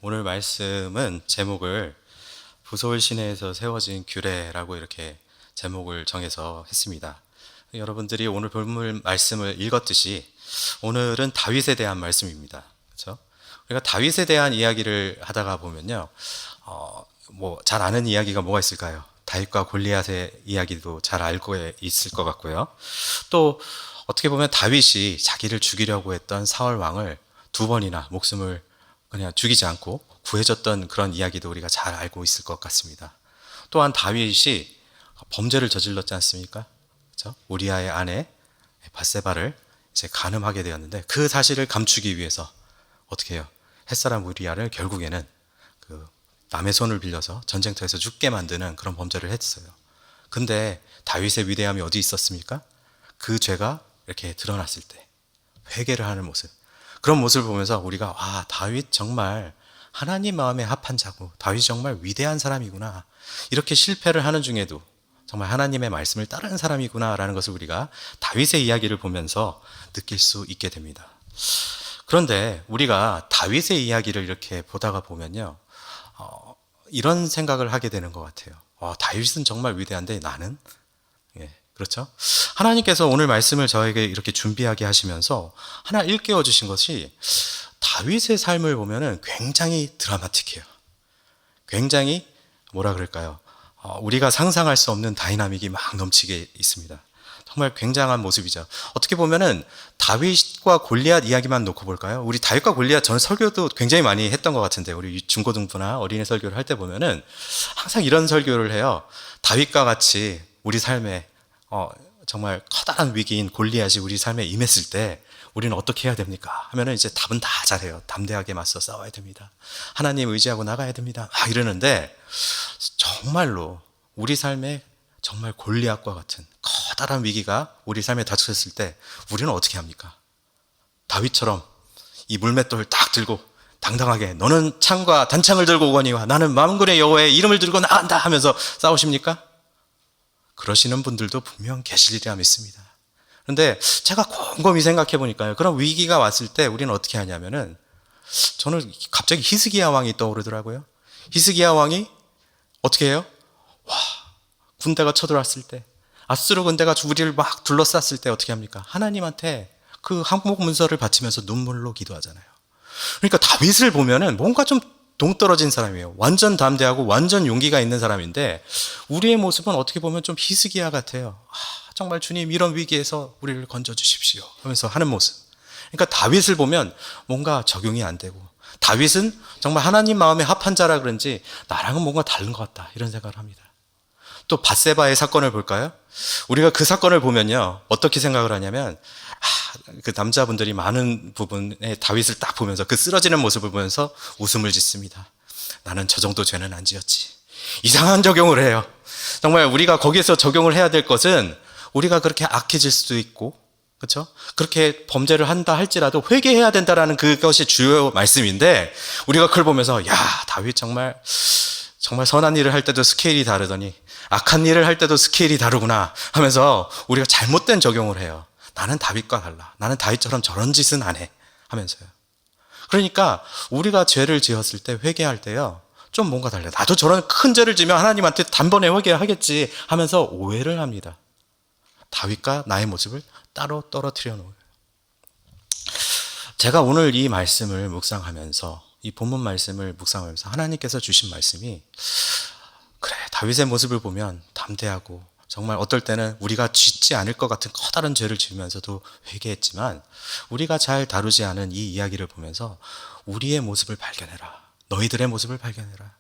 오늘 말씀은 제목을 부서울 시내에서 세워진 규례라고 이렇게 제목을 정해서 했습니다. 여러분들이 오늘 본문 말씀을 읽었듯이 오늘은 다윗에 대한 말씀입니다. 그렇죠? 우리가 다윗에 대한 이야기를 하다가 보면요, 잘 아는 이야기가 뭐가 있을까요? 다윗과 골리앗의 이야기도 잘 알고 있을 것 같고요. 또 어떻게 보면 다윗이 자기를 죽이려고 했던 사울 왕을 두 번이나 목숨을 그냥 죽이지 않고 구해줬던 그런 이야기도 우리가 잘 알고 있을 것 같습니다. 또한 다윗이 범죄를 저질렀지 않습니까? 그렇죠? 우리아의 아내 밧세바를 이제 간음하게 되었는데 그 사실을 감추기 위해서 어떻게 해요? 햇사람 우리아를 결국에는 그 남의 손을 빌려서 전쟁터에서 죽게 만드는 그런 범죄를 했어요. 근데 다윗의 위대함이 어디 있었습니까? 그 죄가 이렇게 드러났을 때 회개를 하는 모습, 그런 모습을 보면서 우리가 다윗 정말 하나님 마음에 합한 자고 다윗이 정말 위대한 사람이구나, 이렇게 실패를 하는 중에도 정말 하나님의 말씀을 따르는 사람이구나 라는 것을 우리가 다윗의 이야기를 보면서 느낄 수 있게 됩니다. 그런데 우리가 다윗의 이야기를 이렇게 보다가 보면요, 이런 생각을 하게 되는 것 같아요. 다윗은 정말 위대한데 나는? 예, 그렇죠? 하나님께서 오늘 말씀을 저에게 이렇게 준비하게 하시면서 하나 일깨워 주신 것이, 다윗의 삶을 보면은 굉장히 드라마틱해요. 굉장히 뭐라 그럴까요? 우리가 상상할 수 없는 다이나믹이 막 넘치게 있습니다. 정말 굉장한 모습이죠. 어떻게 보면은 다윗과 골리앗 이야기만 놓고 볼까요? 우리 다윗과 골리앗, 저는 설교도 굉장히 많이 했던 것 같은데, 우리 중고등부나 어린이 설교를 할 때 보면은 항상 이런 설교를 해요. 다윗과 같이 우리 삶에 정말 커다란 위기인 골리앗이 우리 삶에 임했을 때 우리는 어떻게 해야 됩니까? 하면은 이제 답은 다 잘해요. 담대하게 맞서 싸워야 됩니다. 하나님 의지하고 나가야 됩니다. 이러는데, 정말로 우리 삶에 정말 골리앗과 같은 커다란 위기가 우리 삶에 닥쳤을 때 우리는 어떻게 합니까? 다윗처럼 이 물맷돌을 딱 들고 당당하게 너는 창과 단창을 들고 오거니와 나는 만군의 여호와의 이름을 들고 나간다 하면서 싸우십니까? 그러시는 분들도 분명 계시리라 믿습니다. 그런데 제가 곰곰이 생각해 보니까요, 그런 위기가 왔을 때 우리는 어떻게 하냐면은, 저는 갑자기 히스기야 왕이 떠오르더라고요. 히스기야 왕이 어떻게 해요? 군대가 쳐들어왔을 때, 아수르 군대가 우리를 막 둘러쌌을 때 어떻게 합니까? 하나님한테 그 항복 문서를 바치면서 눈물로 기도하잖아요. 그러니까 다윗을 보면은 뭔가 좀 동떨어진 사람이에요. 완전 담대하고 완전 용기가 있는 사람인데, 우리의 모습은 어떻게 보면 좀 히스기야 같아요. 정말 주님, 이런 위기에서 우리를 건져 주십시오 하면서 하는 모습. 그러니까 다윗을 보면 뭔가 적용이 안 되고, 다윗은 정말 하나님 마음에 합한 자라 그런지 나랑은 뭔가 다른 것 같다, 이런 생각을 합니다. 또 밧세바의 사건을 볼까요? 우리가 그 사건을 보면요, 어떻게 생각을 하냐면, 그 남자분들이 많은 부분에 다윗을 딱 보면서, 그 쓰러지는 모습을 보면서 웃음을 짓습니다. 나는 저 정도 죄는 안 지었지. 이상한 적용을 해요. 정말 우리가 거기에서 적용을 해야 될 것은, 우리가 그렇게 악해질 수도 있고, 그렇죠? 그렇게 범죄를 한다 할지라도 회개해야 된다라는 그것이 주요 말씀인데, 우리가 그걸 보면서 다윗 정말 선한 일을 할 때도 스케일이 다르더니 악한 일을 할 때도 스케일이 다르구나 하면서 우리가 잘못된 적용을 해요. 나는 다윗과 달라. 나는 다윗처럼 저런 짓은 안 해 하면서요. 그러니까 우리가 죄를 지었을 때, 회개할 때요, 좀 뭔가 달라요. 나도 저런 큰 죄를 지면 하나님한테 단번에 회개하겠지 하면서 오해를 합니다. 다윗과 나의 모습을 따로 떨어뜨려 놓어요. 제가 오늘 이 말씀을 묵상하면서, 이 본문 말씀을 묵상하면서 하나님께서 주신 말씀이, 그래, 다윗의 모습을 보면 담대하고 정말 어떨 때는 우리가 짓지 않을 것 같은 커다란 죄를 지으면서도 회개했지만, 우리가 잘 다루지 않은 이 이야기를 보면서 우리의 모습을 발견해라. 너희들의 모습을 발견해라.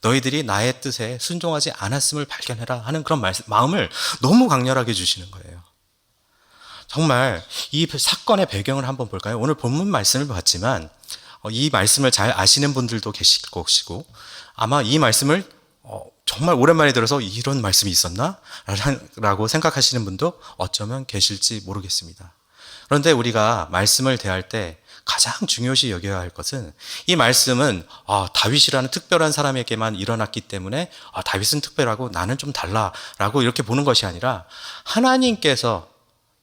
너희들이 나의 뜻에 순종하지 않았음을 발견해라 하는 그런 마음을 너무 강렬하게 주시는 거예요. 정말 이 사건의 배경을 한번 볼까요? 오늘 본문 말씀을 봤지만 이 말씀을 잘 아시는 분들도 계실 것이고, 아마 이 말씀을 정말 오랜만에 들어서 이런 말씀이 있었나? 라고 생각하시는 분도 어쩌면 계실지 모르겠습니다. 그런데 우리가 말씀을 대할 때 가장 중요시 여겨야 할 것은, 이 말씀은 다윗이라는 특별한 사람에게만 일어났기 때문에 다윗은 특별하고 나는 좀 달라라고 이렇게 보는 것이 아니라, 하나님께서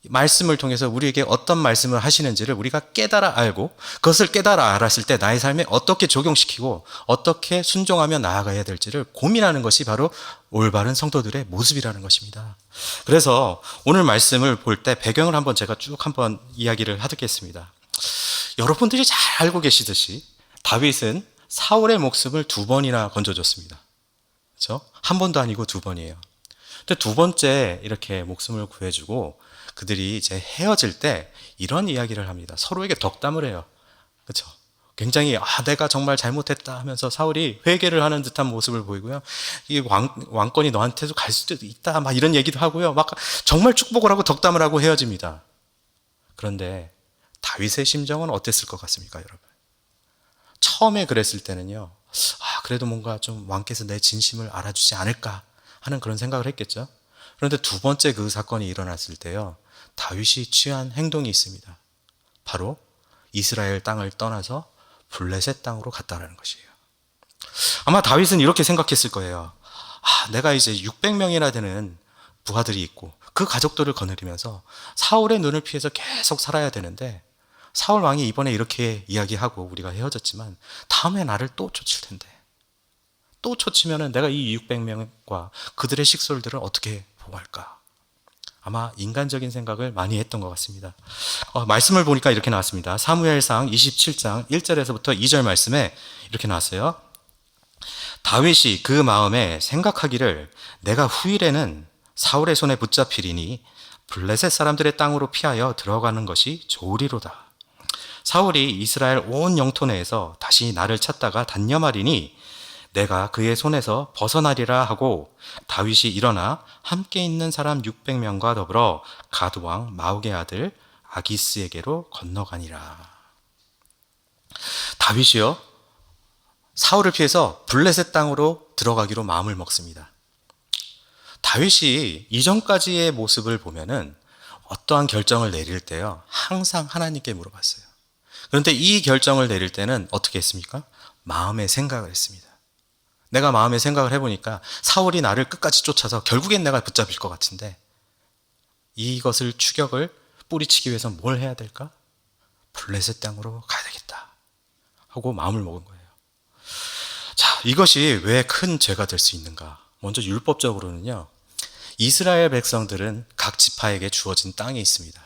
말씀을 통해서 우리에게 어떤 말씀을 하시는지를 우리가 깨달아 알고 그것을 깨달아 알았을 때 나의 삶에 어떻게 적용시키고 어떻게 순종하며 나아가야 될지를 고민하는 것이 바로 올바른 성도들의 모습이라는 것입니다. 그래서 오늘 말씀을 볼 때 배경을 한번 제가 쭉 한번 이야기를 하겠습니다. 여러분들이 잘 알고 계시듯이 다윗은 사울의 목숨을 2번이나 건져줬습니다. 그렇죠? 한 번도 아니고 2번이에요. 근데 2번째 이렇게 목숨을 구해주고 그들이 이제 헤어질 때 이런 이야기를 합니다. 서로에게 덕담을 해요. 그렇죠? 굉장히 내가 정말 잘못했다 하면서 사울이 회개를 하는 듯한 모습을 보이고요. 이 왕권이 너한테도 갈 수도 있다 막 이런 얘기도 하고요. 막 정말 축복을 하고 덕담을 하고 헤어집니다. 그런데 다윗의 심정은 어땠을 것 같습니까, 여러분? 처음에 그랬을 때는요. 그래도 뭔가 좀 왕께서 내 진심을 알아주지 않을까 하는 그런 생각을 했겠죠. 그런데 2번째 그 사건이 일어났을 때요. 다윗이 취한 행동이 있습니다. 바로 이스라엘 땅을 떠나서 블레셋 땅으로 갔다라는 것이에요. 아마 다윗은 이렇게 생각했을 거예요. 내가 이제 600명이나 되는 부하들이 있고 그 가족들을 거느리면서 사울의 눈을 피해서 계속 살아야 되는데 사울 왕이 이번에 이렇게 이야기하고 우리가 헤어졌지만 다음에 나를 또 쫓을 텐데 또 쫓으면 내가 이 600명과 그들의 식솔들을 어떻게 보호할까? 아마 인간적인 생각을 많이 했던 것 같습니다. 말씀을 보니까 이렇게 나왔습니다. 사무엘상 27장 1절에서부터 2절 말씀에 이렇게 나왔어요. 다윗이 그 마음에 생각하기를 내가 후일에는 사울의 손에 붙잡히리니 블레셋 사람들의 땅으로 피하여 들어가는 것이 좋으리로다. 사울이 이스라엘 온 영토 내에서 다시 나를 찾다가 단념하리니 내가 그의 손에서 벗어나리라 하고 다윗이 일어나 함께 있는 사람 600명과 더불어 가드왕 마옥의 아들 아기스에게로 건너가니라. 다윗이요 사울을 피해서 블레셋 땅으로 들어가기로 마음을 먹습니다. 다윗이 이전까지의 모습을 보면은 어떠한 결정을 내릴 때요 항상 하나님께 물어봤어요. 그런데 이 결정을 내릴 때는 어떻게 했습니까? 마음의 생각을 했습니다. 내가 마음의 생각을 해보니까 사울이 나를 끝까지 쫓아서 결국엔 내가 붙잡힐 것 같은데 이것을 추격을 뿌리치기 위해서 뭘 해야 될까? 블레셋 땅으로 가야 되겠다 하고 마음을 먹은 거예요. 자, 이것이 왜 큰 죄가 될 수 있는가? 먼저 율법적으로는요. 이스라엘 백성들은 각 지파에게 주어진 땅이 있습니다.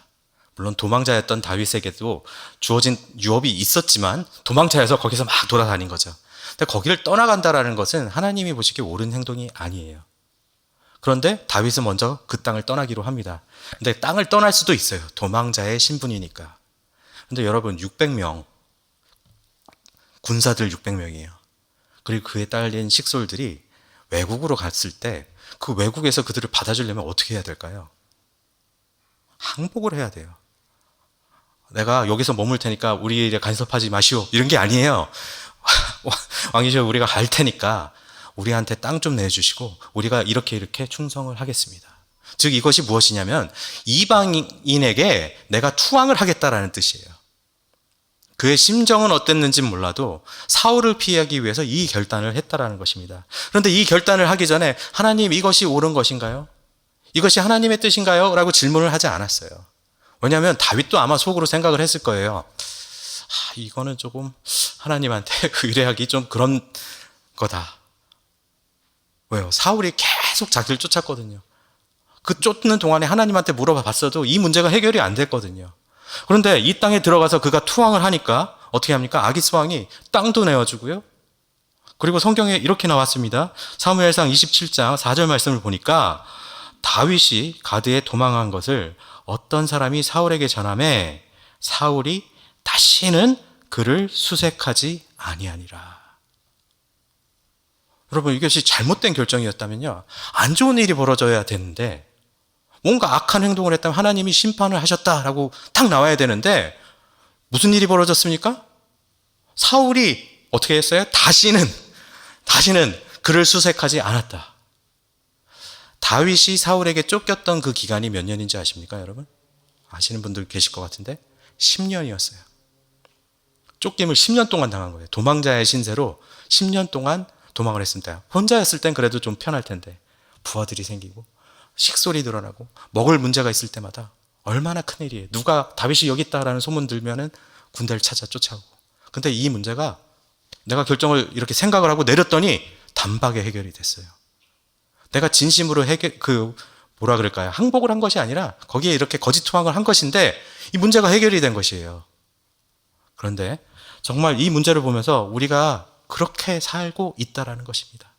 물론 도망자였던 다윗에게도 주어진 유업이 있었지만 도망자여서 거기서 막 돌아다닌 거죠. 근데 거기를 떠나간다라는 것은 하나님이 보시기에 옳은 행동이 아니에요. 그런데 다윗은 먼저 그 땅을 떠나기로 합니다. 근데 땅을 떠날 수도 있어요. 도망자의 신분이니까. 근데 여러분 600명 군사들 600명이에요. 그리고 그에 딸린 식솔들이 외국으로 갔을 때 그 외국에서 그들을 받아주려면 어떻게 해야 될까요? 항복을 해야 돼요. 내가 여기서 머물 테니까 우리 일에 간섭하지 마시오 이런 게 아니에요. 왕이시여 우리가 갈 테니까 우리한테 땅 좀 내주시고 우리가 이렇게 충성을 하겠습니다. 즉 이것이 무엇이냐면 이방인에게 내가 투항을 하겠다라는 뜻이에요. 그의 심정은 어땠는지는 몰라도 사울을 피하기 위해서 이 결단을 했다라는 것입니다. 그런데 이 결단을 하기 전에 하나님 이것이 옳은 것인가요? 이것이 하나님의 뜻인가요? 라고 질문을 하지 않았어요. 왜냐하면 다윗도 아마 속으로 생각을 했을 거예요. 이거는 조금 하나님한테 의뢰하기 좀 그런 거다. 왜요? 사울이 계속 자기를 쫓았거든요. 그 쫓는 동안에 하나님한테 물어봐 봤어도 이 문제가 해결이 안 됐거든요. 그런데 이 땅에 들어가서 그가 투항을 하니까 어떻게 합니까? 아기스 왕이 땅도 내어주고요. 그리고 성경에 이렇게 나왔습니다. 사무엘상 27장 4절 말씀을 보니까 다윗이 가드에 도망한 것을 어떤 사람이 사울에게 전하매 사울이 다시는 그를 수색하지 아니하니라. 여러분 이것이 잘못된 결정이었다면요. 안 좋은 일이 벌어져야 되는데 뭔가 악한 행동을 했다면 하나님이 심판을 하셨다라고 딱 나와야 되는데 무슨 일이 벌어졌습니까? 사울이 어떻게 했어요? 다시는 그를 수색하지 않았다. 다윗이 사울에게 쫓겼던 그 기간이 몇 년인지 아십니까, 여러분? 아시는 분들 계실 것 같은데 10년이었어요. 쫓김을 10년 동안 당한 거예요. 도망자의 신세로 10년 동안 도망을 했습니다. 혼자였을 땐 그래도 좀 편할 텐데 부하들이 생기고 식솔이 늘어나고 먹을 문제가 있을 때마다 얼마나 큰일이에요. 누가 다윗이 여기 있다라는 소문 들면은 군대를 찾아 쫓아오고. 근데 이 문제가 내가 결정을 이렇게 생각을 하고 내렸더니 단박에 해결이 됐어요. 내가 진심으로 뭐라 그럴까요? 항복을 한 것이 아니라 거기에 이렇게 거짓 투항을 한 것인데 이 문제가 해결이 된 것이에요. 그런데 정말 이 문제를 보면서 우리가 그렇게 살고 있다라는 것입니다.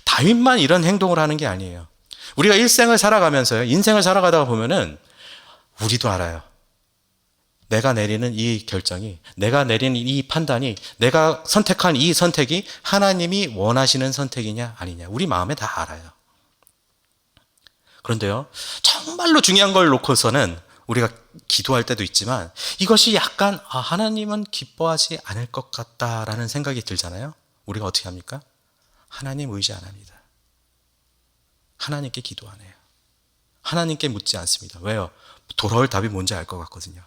다윗만 이런 행동을 하는 게 아니에요. 우리가 일생을 살아가면서요, 인생을 살아가다가 보면은 우리도 알아요. 내가 내리는 이 결정이, 내가 내리는 이 판단이, 내가 선택한 이 선택이 하나님이 원하시는 선택이냐 아니냐, 우리 마음에 다 알아요. 그런데요, 정말로 중요한 걸 놓고서는 우리가 기도할 때도 있지만 이것이 약간 하나님은 기뻐하지 않을 것 같다라는 생각이 들잖아요. 우리가 어떻게 합니까? 하나님 의지 안 합니다. 하나님께 기도 안 해요. 하나님께 묻지 않습니다. 왜요? 돌아올 답이 뭔지 알 것 같거든요.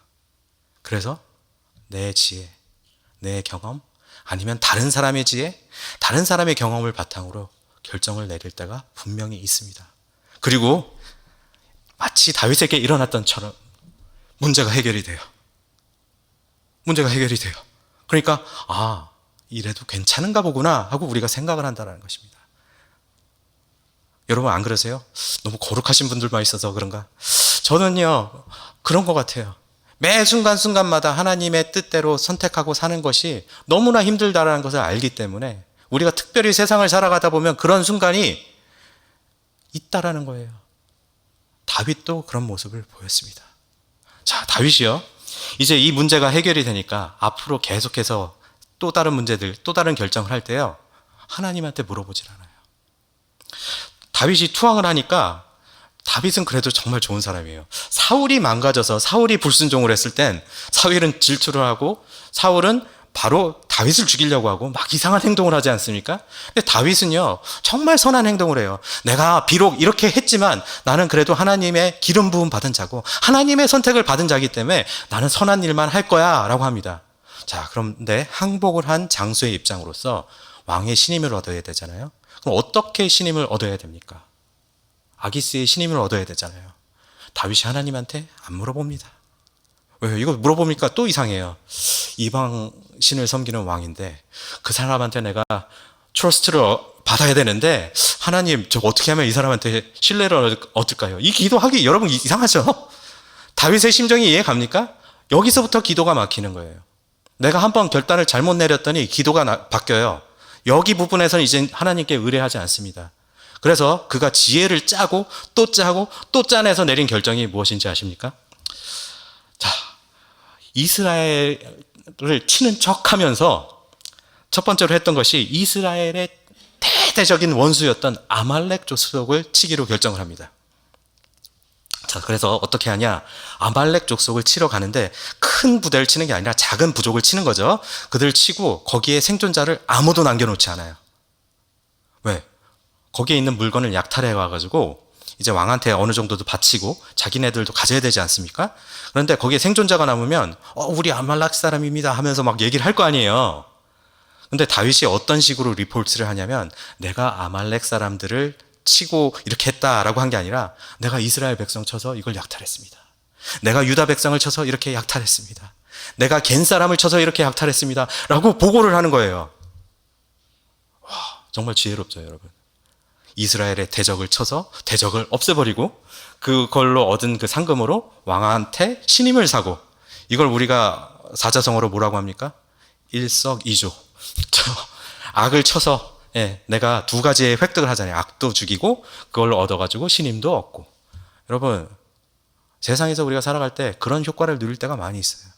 그래서 내 지혜, 내 경험, 아니면 다른 사람의 지혜, 다른 사람의 경험을 바탕으로 결정을 내릴 때가 분명히 있습니다. 그리고 마치 다윗에게 일어났던 처럼 문제가 해결이 돼요. 문제가 해결이 돼요. 그러니까 이래도 괜찮은가 보구나 하고 우리가 생각을 한다는 것입니다. 여러분 안 그러세요? 너무 거룩하신 분들만 있어서 그런가? 저는요 그런 것 같아요. 매 순간순간마다 하나님의 뜻대로 선택하고 사는 것이 너무나 힘들다라는 것을 알기 때문에 우리가 특별히 세상을 살아가다 보면 그런 순간이 있다라는 거예요. 다윗도 그런 모습을 보였습니다. 자, 다윗이요, 이제 이 문제가 해결이 되니까 앞으로 계속해서 또 다른 문제들, 또 다른 결정을 할 때요, 하나님한테 물어보질 않아요. 다윗이 투항을 하니까 다윗은 그래도 정말 좋은 사람이에요. 사울이 망가져서 사울이 불순종을 했을 땐 사울은 질투를 하고 사울은 바로 다윗을 죽이려고 하고 막 이상한 행동을 하지 않습니까? 근데 다윗은요 정말 선한 행동을 해요. 내가 비록 이렇게 했지만 나는 그래도 하나님의 기름 부음 받은 자고 하나님의 선택을 받은 자이기 때문에 나는 선한 일만 할 거야 라고 합니다. 자, 그런데 항복을 한 장수의 입장으로서 왕의 신임을 얻어야 되잖아요. 그럼 어떻게 신임을 얻어야 됩니까? 아기스의 신임을 얻어야 되잖아요. 다윗이 하나님한테 안 물어봅니다. 왜요? 이거 물어보니까 또 이상해요. 이방 신을 섬기는 왕인데 그 사람한테 내가 트러스트를 받아야 되는데 하나님 저 어떻게 하면 이 사람한테 신뢰를 얻을까요? 이 기도하기 여러분 이상하죠? 다윗의 심정이 이해 갑니까? 여기서부터 기도가 막히는 거예요. 내가 한번 결단을 잘못 내렸더니 기도가 바뀌어요. 여기 부분에서는 이제 하나님께 의뢰하지 않습니다. 그래서 그가 지혜를 짜고 또 짜고 또 짜내서 내린 결정이 무엇인지 아십니까? 자, 이스라엘을 치는 척 하면서 첫 번째로 했던 것이 이스라엘의 대대적인 원수였던 아말렉 족속을 치기로 결정을 합니다. 자, 그래서 어떻게 하냐? 아말렉 족속을 치러 가는데 큰 부대를 치는 게 아니라 작은 부족을 치는 거죠. 그들 치고 거기에 생존자를 아무도 남겨놓지 않아요. 왜? 거기에 있는 물건을 약탈해 와가지고 이제 왕한테 어느 정도도 바치고 자기네들도 가져야 되지 않습니까? 그런데 거기에 생존자가 남으면 우리 아말렉 사람입니다 하면서 막 얘기를 할 거 아니에요. 근데 다윗이 어떤 식으로 리포트를 하냐면 내가 아말렉 사람들을 치고 이렇게 했다라고 한 게 아니라 내가 이스라엘 백성 쳐서 이걸 약탈했습니다. 내가 유다 백성을 쳐서 이렇게 약탈했습니다. 내가 겐 사람을 쳐서 이렇게 약탈했습니다 라고 보고를 하는 거예요. 와, 정말 지혜롭죠 여러분. 이스라엘의 대적을 쳐서 대적을 없애버리고 그걸로 얻은 그 상금으로 왕한테 신임을 사고, 이걸 우리가 사자성어로 뭐라고 합니까? 일석이조. 악을 쳐서 내가 두 가지의 획득을 하잖아요. 악도 죽이고 그걸로 얻어가지고 신임도 얻고. 여러분 세상에서 우리가 살아갈 때 그런 효과를 누릴 때가 많이 있어요.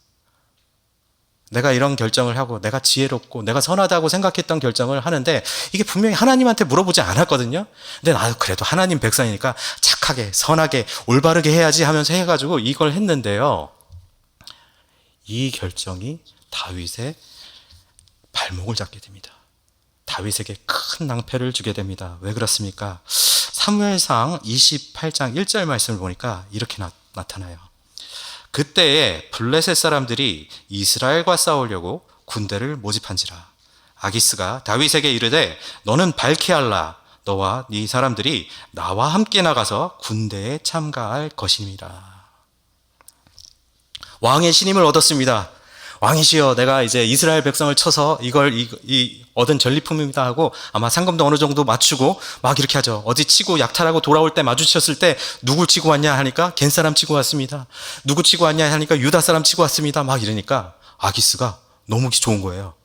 내가 이런 결정을 하고 내가 지혜롭고 내가 선하다고 생각했던 결정을 하는데 이게 분명히 하나님한테 물어보지 않았거든요. 근데 나도 그래도 하나님 백성이니까 착하게 선하게 올바르게 해야지 하면서 해가지고 이걸 했는데요, 이 결정이 다윗의 발목을 잡게 됩니다. 다윗에게 큰 낭패를 주게 됩니다. 왜 그렇습니까? 사무엘상 28장 1절 말씀을 보니까 이렇게 나타나요. 그때에 블레셋 사람들이 이스라엘과 싸우려고 군대를 모집한지라. 아기스가 다윗에게 이르되 너는 발케할라. 너와 네 사람들이 나와 함께 나가서 군대에 참가할 것임이라. 왕의 신임을 얻었습니다. 왕이시여, 내가 이제 이스라엘 백성을 쳐서 이 얻은 전리품입니다 하고 아마 상금도 어느 정도 맞추고 막 이렇게 하죠. 어디 치고 약탈하고 돌아올 때 마주쳤을 때 누굴 치고 왔냐 하니까 겐 사람 치고 왔습니다. 누구 치고 왔냐 하니까 유다 사람 치고 왔습니다. 막 이러니까 아기스가 너무 좋은 거예요.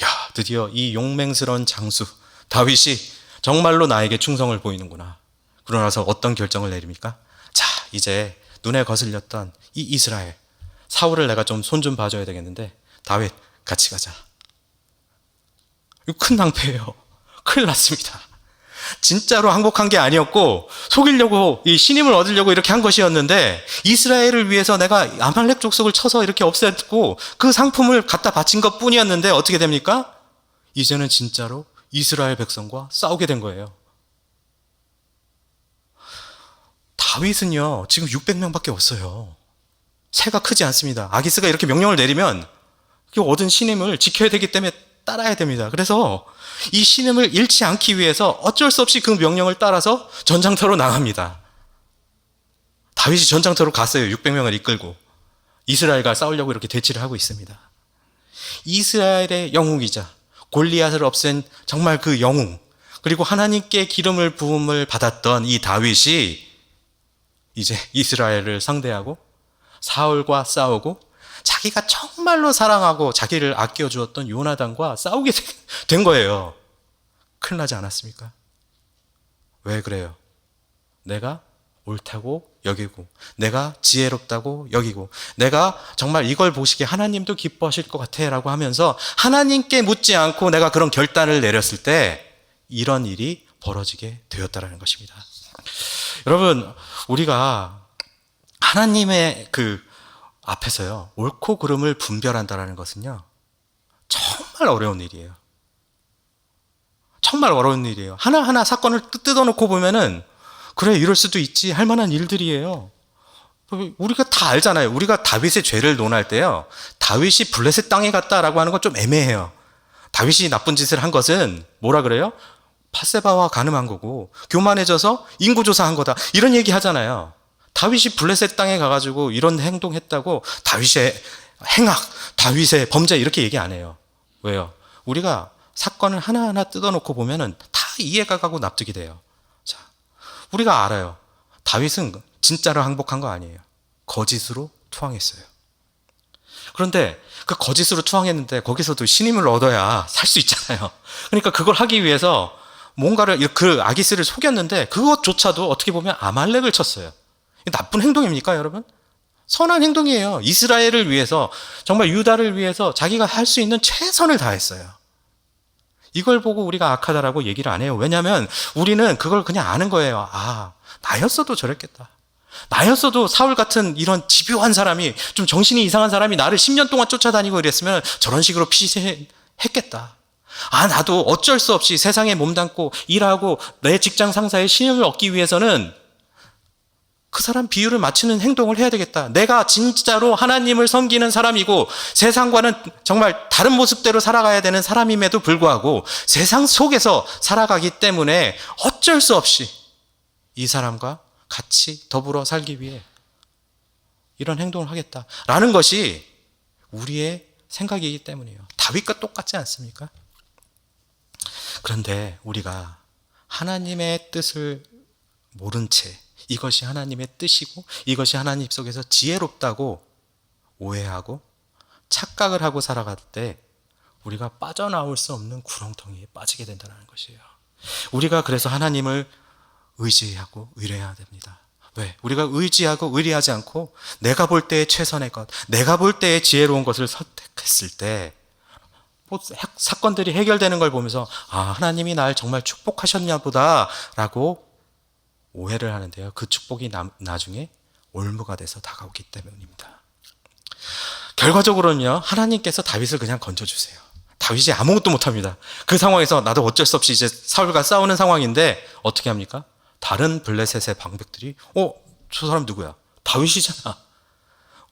야, 드디어 이 용맹스러운 장수 다윗이 정말로 나에게 충성을 보이는구나. 그러고 나서 어떤 결정을 내립니까? 자, 이제 눈에 거슬렸던 이 이스라엘, 사울을 내가 좀 손 좀 봐줘야 되겠는데 다윗 같이 가자. 이거 큰 낭패예요. 큰일 났습니다. 진짜로 항복한 게 아니었고 속이려고, 이 신임을 얻으려고 이렇게 한 것이었는데 이스라엘을 위해서 내가 아말렉 족속을 쳐서 이렇게 없앴고 그 상품을 갖다 바친 것 뿐이었는데 어떻게 됩니까? 이제는 진짜로 이스라엘 백성과 싸우게 된 거예요. 다윗은요 지금 600명밖에 없어요. 세가 크지 않습니다. 아기스가 이렇게 명령을 내리면 그 얻은 신임을 지켜야 되기 때문에 따라야 됩니다. 그래서 이 신임을 잃지 않기 위해서 어쩔 수 없이 그 명령을 따라서 전장터로 나갑니다. 다윗이 전장터로 갔어요. 600명을 이끌고 이스라엘과 싸우려고 이렇게 대치를 하고 있습니다. 이스라엘의 영웅이자 골리앗을 없앤 정말 그 영웅, 그리고 하나님께 기름을 부음을 받았던 이 다윗이 이제 이스라엘을 상대하고 사울과 싸우고 자기가 정말로 사랑하고 자기를 아껴주었던 요나단과 싸우게 된 거예요. 큰일 나지 않았습니까? 왜 그래요? 내가 옳다고 여기고 내가 지혜롭다고 여기고 내가 정말 이걸 보시기에 하나님도 기뻐하실 것 같아 라고 하면서 하나님께 묻지 않고 내가 그런 결단을 내렸을 때 이런 일이 벌어지게 되었다라는 것입니다. 여러분, 우리가 하나님의 그 앞에서요 옳고 그름을 분별한다라는 것은요 정말 어려운 일이에요. 정말 어려운 일이에요. 하나하나 사건을 뜯어놓고 보면은 그래 이럴 수도 있지 할 만한 일들이에요. 우리가 다 알잖아요. 우리가 다윗의 죄를 논할 때요 다윗이 블레셋 땅에 갔다라고 하는 건 좀 애매해요. 다윗이 나쁜 짓을 한 것은 뭐라 그래요? 밧세바와 간음한 거고 교만해져서 인구조사한 거다 이런 얘기 하잖아요. 다윗이 블레셋 땅에 가가지고 이런 행동했다고 다윗의 행악, 다윗의 범죄 이렇게 얘기 안 해요. 왜요? 우리가 사건을 하나하나 뜯어놓고 보면은 다 이해가 가고 납득이 돼요. 자, 우리가 알아요. 다윗은 진짜로 항복한 거 아니에요. 거짓으로 투항했어요. 그런데 그 거짓으로 투항했는데 거기서도 신임을 얻어야 살 수 있잖아요. 그러니까 그걸 하기 위해서 뭔가를 그 아기스를 속였는데 그것조차도 어떻게 보면 아말렉을 쳤어요. 나쁜 행동입니까, 여러분? 선한 행동이에요. 이스라엘을 위해서, 정말 유다를 위해서 자기가 할 수 있는 최선을 다했어요. 이걸 보고 우리가 악하다라고 얘기를 안 해요. 왜냐하면 우리는 그걸 그냥 아는 거예요. 아, 나였어도 저랬겠다. 나였어도 사울 같은 이런 집요한 사람이, 좀 정신이 이상한 사람이 나를 10년 동안 쫓아다니고 이랬으면 저런 식으로 피신했겠다. 아, 나도 어쩔 수 없이 세상에 몸담고 일하고 내 직장 상사의 신임을 얻기 위해서는 그 사람 비율을 맞추는 행동을 해야 되겠다. 내가 진짜로 하나님을 섬기는 사람이고 세상과는 정말 다른 모습대로 살아가야 되는 사람임에도 불구하고 세상 속에서 살아가기 때문에 어쩔 수 없이 이 사람과 같이 더불어 살기 위해 이런 행동을 하겠다라는 것이 우리의 생각이기 때문이에요. 다윗과 똑같지 않습니까? 그런데 우리가 하나님의 뜻을 모른 채 이것이 하나님의 뜻이고 이것이 하나님 속에서 지혜롭다고 오해하고 착각을 하고 살아갈 때 우리가 빠져나올 수 없는 구렁텅이에 빠지게 된다는 것이에요. 우리가 그래서 하나님을 의지하고 의뢰해야 됩니다. 왜? 우리가 의지하고 의뢰하지 않고 내가 볼 때의 최선의 것, 내가 볼 때의 지혜로운 것을 선택했을 때 사건들이 해결되는 걸 보면서 아, 하나님이 날 정말 축복하셨냐 보다 라고 오해를 하는데요. 그 축복이 나중에 올무가 돼서 다가오기 때문입니다. 결과적으로는요, 하나님께서 다윗을 그냥 건져주세요. 다윗이 아무것도 못합니다. 그 상황에서 나도 어쩔 수 없이 이제 사울과 싸우는 상황인데 어떻게 합니까? 다른 블레셋의 방백들이 저 사람 누구야? 다윗이잖아.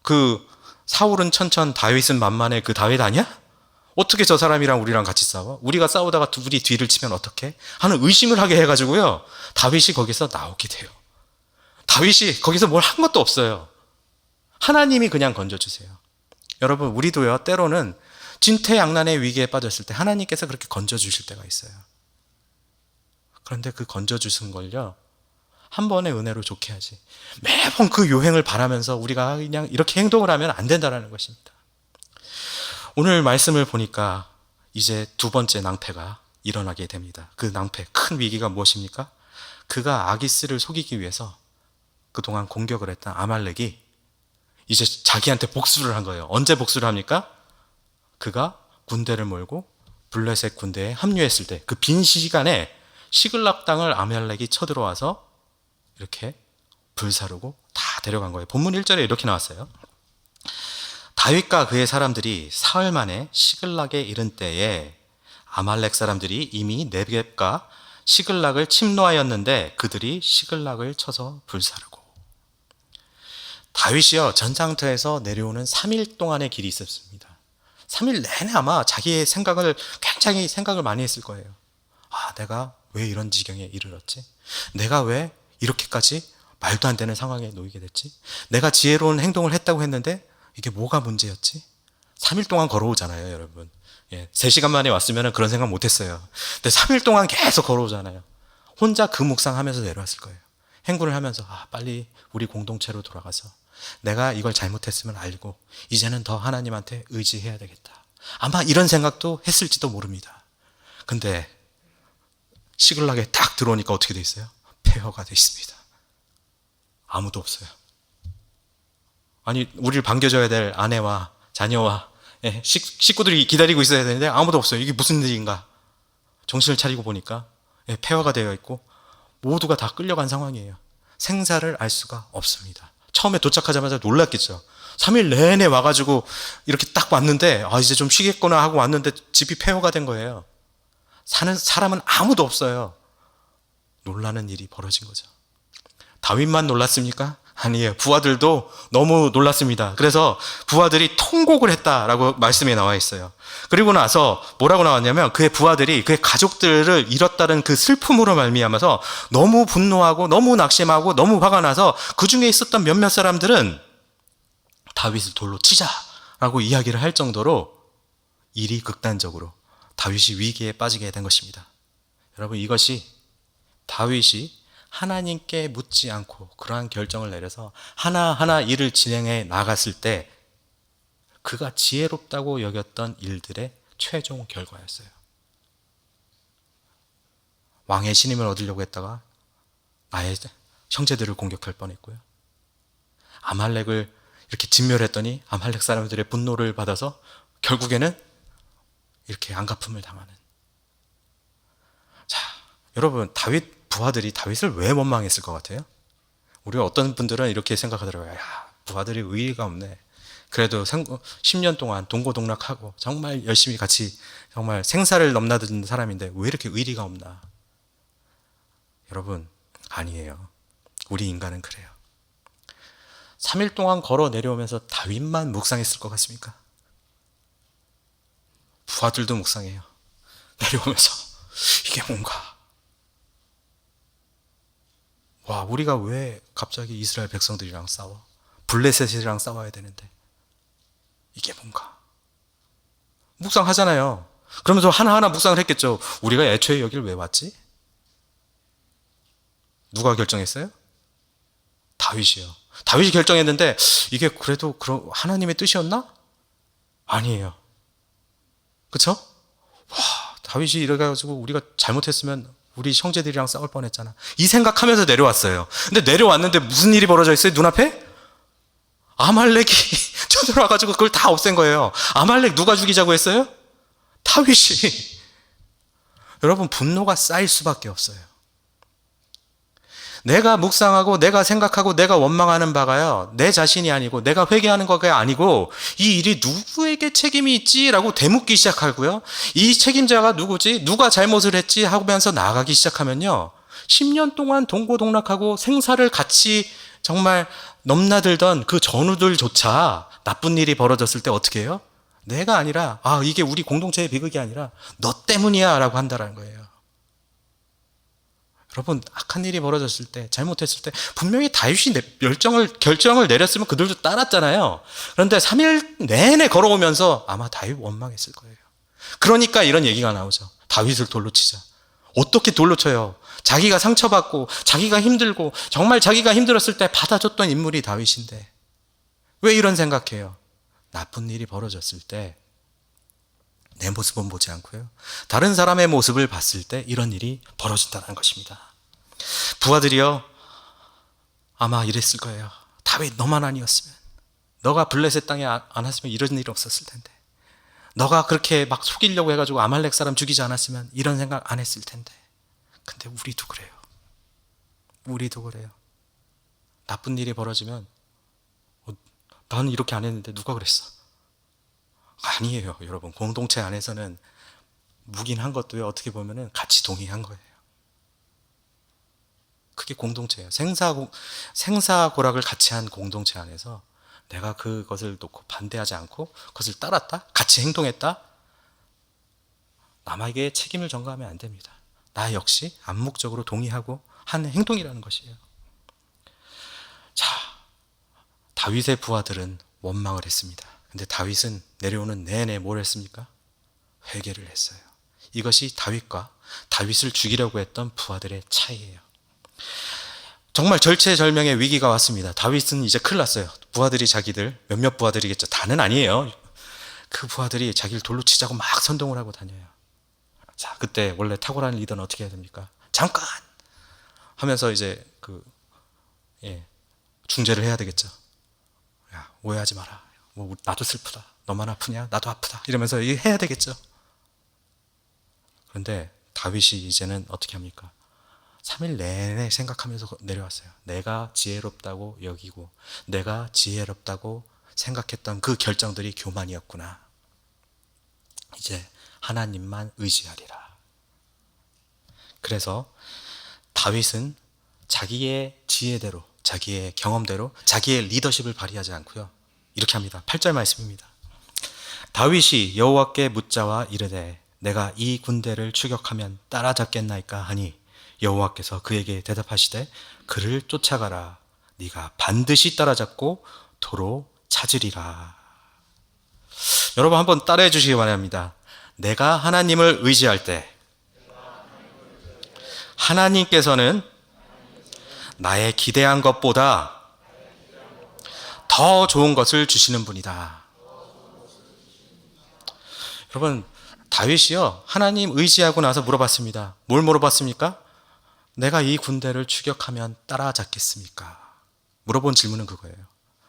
그 사울은 천천 다윗은 만만해 그 다윗 아니야? 어떻게 저 사람이랑 우리랑 같이 싸워? 우리가 싸우다가 둘이 뒤를 치면 어떡해? 하는 의심을 하게 해가지고요 다윗이 거기서 나오게 돼요. 다윗이 거기서 뭘 한 것도 없어요. 하나님이 그냥 건져주세요. 여러분, 우리도요, 때로는 진퇴양난의 위기에 빠졌을 때 하나님께서 그렇게 건져주실 때가 있어요. 그런데 그 건져주신 걸요, 한 번의 은혜로 좋게 하지, 매번 그 요행을 바라면서 우리가 그냥 이렇게 행동을 하면 안 된다는 것입니다. 오늘 말씀을 보니까 이제 두 번째 낭패가 일어나게 됩니다. 그 낭패, 큰 위기가 무엇입니까? 그가 아기스를 속이기 위해서 그동안 공격을 했던 아말렉이 이제 자기한테 복수를 한 거예요. 언제 복수를 합니까? 그가 군대를 몰고 블레셋 군대에 합류했을 때 그 빈 시간에 시글락 땅을 아말렉이 쳐들어와서 이렇게 불사르고 다 데려간 거예요. 본문 1절에 이렇게 나왔어요. 다윗과 그의 사람들이 사흘 만에 시글락에 이른 때에 아말렉 사람들이 이미 네겝과 시글락을 침노하였는데 그들이 시글락을 쳐서 불사르고. 다윗이요, 전장터에서 내려오는 3일 동안의 길이 있었습니다. 3일 내내 아마 자기의 굉장히 생각을 많이 했을 거예요. 아, 내가 왜 이런 지경에 이르렀지? 내가 왜 이렇게까지 말도 안 되는 상황에 놓이게 됐지? 내가 지혜로운 행동을 했다고 했는데 이게 뭐가 문제였지? 3일 동안 걸어오잖아요, 여러분. 3시간 만에 왔으면 그런 생각 못 했어요. 근데 3일 동안 계속 걸어오잖아요. 혼자 그 묵상하면서 내려왔을 거예요. 행군을 하면서, 아, 빨리 우리 공동체로 돌아가서 내가 이걸 잘못했으면 알고 이제는 더 하나님한테 의지해야 되겠다. 아마 이런 생각도 했을지도 모릅니다. 근데 시글락에 딱 들어오니까 어떻게 돼 있어요? 폐허가 돼 있습니다. 아무도 없어요. 아니, 우리를 반겨줘야 될 아내와 자녀와 식구들이 기다리고 있어야 되는데 아무도 없어요. 이게 무슨 일인가? 정신을 차리고 보니까 폐허가 되어 있고 모두가 다 끌려간 상황이에요. 생사를 알 수가 없습니다. 처음에 도착하자마자 놀랐겠죠. 3일 내내 와가지고 이렇게 딱 왔는데, 아, 이제 좀 쉬겠구나 하고 왔는데 집이 폐허가 된 거예요. 사는 사람은 아무도 없어요. 놀라는 일이 벌어진 거죠. 다윗만 놀랐습니까? 아니에요. 부하들도 너무 놀랐습니다. 그래서 부하들이 통곡을 했다라고 말씀에 나와 있어요. 그리고 나서 뭐라고 나왔냐면 그의 부하들이 그의 가족들을 잃었다는 그 슬픔으로 말미암아서 너무 분노하고 너무 낙심하고 너무 화가 나서 그 중에 있었던 몇몇 사람들은 다윗을 돌로 치자라고 이야기를 할 정도로 일이 극단적으로 다윗이 위기에 빠지게 된 것입니다. 여러분, 이것이 다윗이 하나님께 묻지 않고 그러한 결정을 내려서 하나하나 일을 진행해 나갔을 때 그가 지혜롭다고 여겼던 일들의 최종 결과였어요. 왕의 신임을 얻으려고 했다가 나의 형제들을 공격할 뻔했고요. 아말렉을 이렇게 진멸했더니 아말렉 사람들의 분노를 받아서 결국에는 이렇게 안갚음을 당하는. 자, 여러분, 부하들이 다윗을 왜 원망했을 것 같아요? 우리 어떤 분들은 이렇게 생각하더라고요. 야, 부하들이 의의가 없네. 그래도 10년 동안 동고동락하고 정말 열심히 같이 정말 생사를 넘나든 사람인데 왜 이렇게 의리가 없나? 여러분, 아니에요. 우리 인간은 그래요. 3일 동안 걸어 내려오면서 다윗만 묵상했을 것 같습니까? 부하들도 묵상해요. 내려오면서 이게 뭔가? 와, 우리가 왜 갑자기 이스라엘 백성들이랑 싸워? 블레셋이랑 싸워야 되는데 이게 뭔가? 묵상하잖아요. 그러면서 하나하나 묵상을 했겠죠. 우리가 애초에 여기를 왜 왔지? 누가 결정했어요? 다윗이요. 다윗이 결정했는데 이게 그래도 하나님의 뜻이었나? 아니에요. 그쵸? 와, 다윗이 이래가지고 우리가 잘못했으면 우리 형제들이랑 싸울 뻔했잖아. 이 생각하면서 내려왔어요. 근데 내려왔는데 무슨 일이 벌어져 있어요? 눈앞에? 아말렉이 쳐들어와가지고 그걸 다 없앤 거예요. 아말렉 누가 죽이자고 했어요? 다윗이. 여러분, 분노가 쌓일 수밖에 없어요. 내가 묵상하고 내가 생각하고 내가 원망하는 바가요, 내 자신이 아니고 내가 회개하는 거가 아니고 이 일이 누구에게 책임이 있지라고 되묻기 시작하고요, 이 책임자가 누구지? 누가 잘못을 했지? 하면서 나아가기 시작하면요, 10년 동안 동고동락하고 생사를 같이 정말 넘나들던 그 전우들조차 나쁜 일이 벌어졌을 때 어떻게 해요? 내가 아니라, 아, 이게 우리 공동체의 비극이 아니라 너 때문이야 라고 한다는 거예요. 여러분, 악한 일이 벌어졌을 때, 잘못했을 때 분명히 다윗이 결정을 내렸으면 그들도 따랐잖아요. 그런데 3일 내내 걸어오면서 아마 다윗 원망했을 거예요. 그러니까 이런 얘기가 나오죠. 다윗을 돌로 치자. 어떻게 돌로 쳐요? 자기가 상처받고 자기가 힘들고 정말 자기가 힘들었을 때 받아줬던 인물이 다윗인데 왜 이런 생각해요? 나쁜 일이 벌어졌을 때 내 모습은 보지 않고요, 다른 사람의 모습을 봤을 때 이런 일이 벌어진다는 것입니다. 부하들이요, 아마 이랬을 거예요. 다윗, 너만 아니었으면, 너가 블레셋 땅에 안 왔으면 이런 일이 없었을 텐데, 너가 그렇게 막 속이려고 해가지고 아말렉 사람 죽이지 않았으면 이런 생각 안 했을 텐데. 근데 우리도 그래요. 우리도 그래요. 나쁜 일이 벌어지면 나는 이렇게 안 했는데 누가 그랬어? 아니에요, 여러분. 공동체 안에서는 묵인한 것도요, 어떻게 보면은 같이 동의한 거예요. 그게 공동체예요. 생사고락을 같이 한 공동체 안에서 내가 그것을 놓고 반대하지 않고 그것을 따랐다, 같이 행동했다, 남에게 책임을 전가하면 안 됩니다. 나 역시 암묵적으로 동의하고 한 행동이라는 것이에요. 자, 다윗의 부하들은 원망을 했습니다. 근데 다윗은 내려오는 내내 뭘 했습니까? 회개를 했어요. 이것이 다윗과 다윗을 죽이려고 했던 부하들의 차이예요. 정말 절체절명의 위기가 왔습니다. 다윗은 이제 큰일 났어요. 부하들이 자기들, 몇몇 부하들이겠죠. 다는 아니에요. 그 부하들이 자기를 돌로 치자고 막 선동을 하고 다녀요. 자, 그때 원래 탁월한 리더는 어떻게 해야 됩니까? 잠깐! 하면서 이제 중재를 해야 되겠죠. 야, 오해하지 마라. 뭐 나도 슬프다. 너만 아프냐? 나도 아프다. 이러면서 해야 되겠죠. 그런데 다윗이 이제는 어떻게 합니까? 3일 내내 생각하면서 내려왔어요. 내가 지혜롭다고 여기고 내가 지혜롭다고 생각했던 그 결정들이 교만이었구나. 이제 하나님만 의지하리라. 그래서 다윗은 자기의 지혜대로, 자기의 경험대로 자기의 리더십을 발휘하지 않고요, 이렇게 합니다. 8절 말씀입니다. 다윗이 여호와께 묻자와 이르되 내가 이 군대를 추격하면 따라잡겠나이까 하니 여호와께서 그에게 대답하시되 그를 쫓아가라. 네가 반드시 따라잡고 도로 찾으리라. 여러분 한번 따라해 주시기 바랍니다. 내가 하나님을 의지할 때 하나님께서는 나의 기대한 것보다 더 좋은 것을 주시는 분이다. 여러분, 다윗이요, 하나님 의지하고 나서 물어봤습니다. 뭘 물어봤습니까? 내가 이 군대를 추격하면 따라잡겠습니까? 물어본 질문은 그거예요.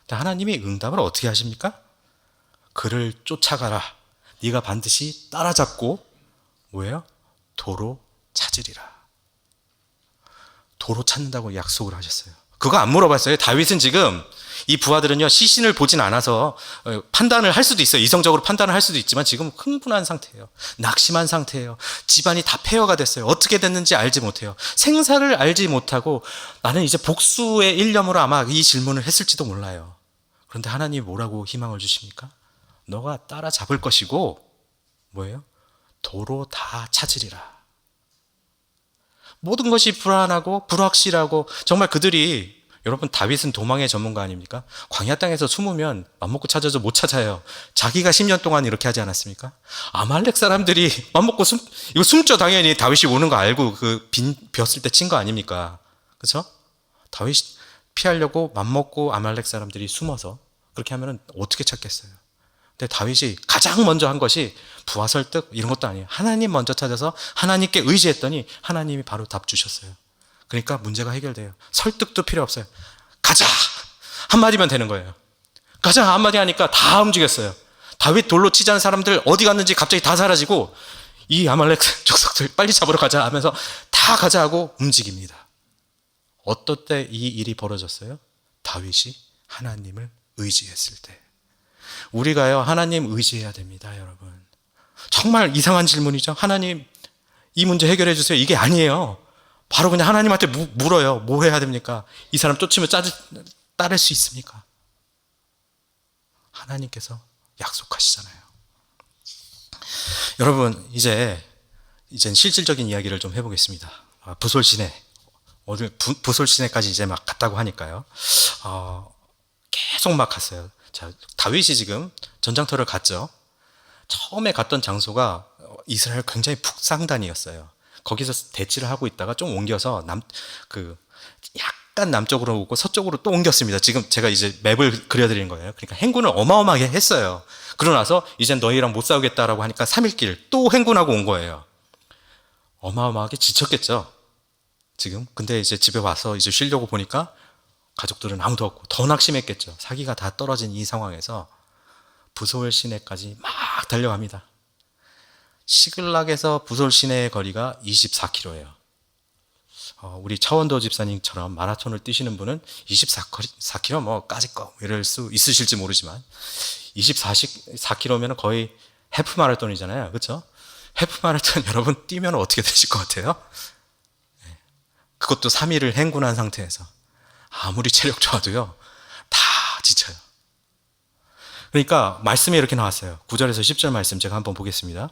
근데 하나님이 응답을 어떻게 하십니까? 그를 쫓아가라. 네가 반드시 따라잡고 뭐예요? 도로 찾으리라. 도로 찾는다고 약속을 하셨어요. 그거 안 물어봤어요. 다윗은 지금 이 부하들은요, 시신을 보진 않아서 판단을 할 수도 있어요. 이성적으로 판단을 할 수도 있지만 지금 흥분한 상태예요. 낙심한 상태예요. 집안이 다 폐허가 됐어요. 어떻게 됐는지 알지 못해요. 생사를 알지 못하고 나는 이제 복수의 일념으로 아마 이 질문을 했을지도 몰라요. 그런데 하나님이 뭐라고 희망을 주십니까? 너가 따라잡을 것이고 뭐예요? 도로 다 찾으리라. 모든 것이 불안하고 불확실하고 정말 그들이, 여러분 다윗은 도망의 전문가 아닙니까? 광야 땅에서 숨으면 맘먹고 찾아도 못 찾아요. 자기가 10년 동안 이렇게 하지 않았습니까? 아말렉 사람들이 맘먹고 이거 숨죠. 당연히 다윗이 오는 거 알고 그 비었을 때 친 거 아닙니까? 그렇죠? 다윗이 피하려고 맘먹고 아말렉 사람들이 숨어서 그렇게 하면 어떻게 찾겠어요? 근데 다윗이 가장 먼저 한 것이 부하 설득 이런 것도 아니에요. 하나님 먼저 찾아서 하나님께 의지했더니 하나님이 바로 답 주셨어요. 그러니까 문제가 해결돼요. 설득도 필요 없어요. 가자! 한마디면 되는 거예요. 가자! 한마디 하니까 다 움직였어요. 다윗 돌로 치자는 사람들 어디 갔는지 갑자기 다 사라지고 이 아말렉 족속들 빨리 잡으러 가자 하면서 다 가자 하고 움직입니다. 어떨 때 이 일이 벌어졌어요? 다윗이 하나님을 의지했을 때. 우리가요, 하나님 의지해야 됩니다, 여러분. 정말 이상한 질문이죠. 하나님, 이 문제 해결해 주세요. 이게 아니에요. 바로 그냥 하나님한테 물어요. 뭐 해야 됩니까? 이 사람 쫓으면 따를 수 있습니까? 하나님께서 약속하시잖아요. 여러분, 이젠 실질적인 이야기를 좀 해보겠습니다. 부솔 시내 오늘 부솔 시내까지 이제 막 갔다고 하니까요. 계속 막 갔어요. 자, 다윗이 지금 전장터를 갔죠. 처음에 갔던 장소가 이스라엘 굉장히 북상단이었어요. 거기서 대치를 하고 있다가 좀 옮겨서 약간 남쪽으로 오고 서쪽으로 또 옮겼습니다. 지금 제가 이제 맵을 그려드린 거예요. 그러니까 행군을 어마어마하게 했어요. 그러고 나서 이젠 너희랑 못 싸우겠다라고 하니까 3일길 또 행군하고 온 거예요. 어마어마하게 지쳤겠죠. 지금. 근데 이제 집에 와서 이제 쉬려고 보니까 가족들은 아무도 없고 더 낙심했겠죠. 사기가 다 떨어진 이 상황에서 부솔 시내까지 막 달려갑니다. 시글락에서 부솔 시내의 거리가 24km예요. 우리 차원도 집사님처럼 마라톤을 뛰시는 분은 24km 뭐 까짓 거 이럴 수 있으실지 모르지만 24km면 거의 해프 마라톤이잖아요. 그렇죠? 해프 마라톤 여러분 뛰면 어떻게 되실 것 같아요? 그것도 3일을 행군한 상태에서 아무리 체력 좋아도요 다 지쳐요. 그러니까 말씀이 이렇게 나왔어요. 9절에서 10절 말씀 제가 한번 보겠습니다.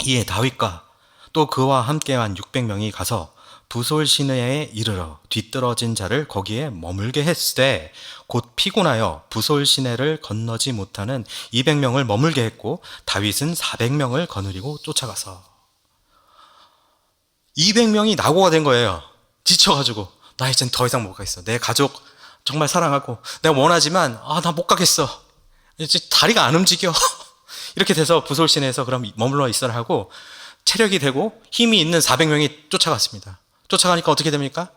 이에 다윗과 또 그와 함께한 600명이 가서 부솔 시내에 이르러 뒤떨어진 자를 거기에 머물게 했으되 곧 피곤하여 부솔 시내를 건너지 못하는 200명을 머물게 했고 다윗은 400명을 거느리고 쫓아가서 200명이 낙오가 된 거예요. 지쳐가지고 나 이젠 더 이상 못 가겠어. 내 가족 정말 사랑하고 내가 원하지만 나 못 가겠어. 이제 다리가 안 움직여. 이렇게 돼서 부솔 시내에서 그럼 머물러 있어라 하고 체력이 되고 힘이 있는 400명이 쫓아갔습니다. 쫓아가니까 어떻게 됩니까?